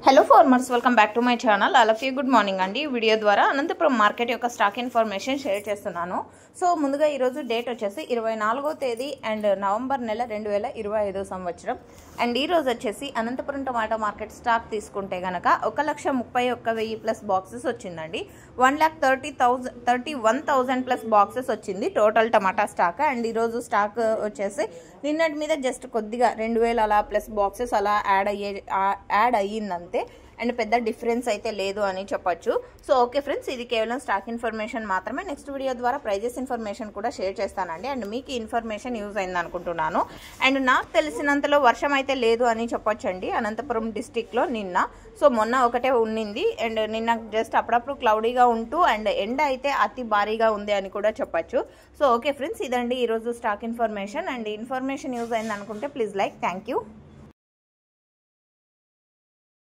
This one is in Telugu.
Hello farmers, welcome back to my channel. All of you good morning అండి. ఈ వీడియో ద్వారా అనంతపురం మార్కెట్ యొక్క స్టాక్ ఇన్ఫర్మేషన్ షేర్ చేస్తున్నాను. సో ముందుగా ఈరోజు డేట్ వచ్చేసి 24వ తేదీ అండ్ నవంబర్ నెల 2025 సంవత్సరం. అండ్ ఈరోజు వచ్చేసి అనంతపురం టమాటా మార్కెట్ స్టాక్ తీసుకుంటే కనుక 1,31,000 ప్లస్ బాక్సెస్ వచ్చిందండి. 1,31,000 ప్లస్ బాక్సెస్ వచ్చింది టోటల్ టమాటా స్టాక్. అండ్ ఈరోజు స్టాక్ వచ్చేసి నిన్నటి మీద జస్ట్ కొద్దిగా 2,000 అలా ప్లస్ బాక్సెస్ అలా యాడ్ అయ్యిందంతే. అండ్ పెద్ద డిఫరెన్స్ అయితే లేదు అని చెప్పొచ్చు. సో ఓకే ఫ్రెండ్స్, ఇది కేవలం స్టాక్ ఇన్ఫర్మేషన్ మాత్రమే. నెక్స్ట్ వీడియో ద్వారా ప్రైజెస్ ఇన్ఫర్మేషన్ కూడా షేర్ చేస్తానండి. అండ్ మీకు ఇన్ఫర్మేషన్ యూజ్ అయింది అనుకుంటున్నాను. అండ్ నాకు తెలిసినంతలో వర్షం అయితే లేదు అని చెప్పొచ్చండి అనంతపురం డిస్టిక్లో నిన్న. సో మొన్న ఒకటే ఉన్నింది అండ్ నిన్న జస్ట్ అప్పుడప్పుడు క్లౌడీగా ఉంటూ అండ్ ఎండ అయితే అతి భారీగా ఉంది అని కూడా చెప్పొచ్చు. సో ఓకే ఫ్రెండ్స్, ఇదండి ఈరోజు stock information. And information use అయింది అనుకుంటే ప్లీజ్ లైక్. Thank you.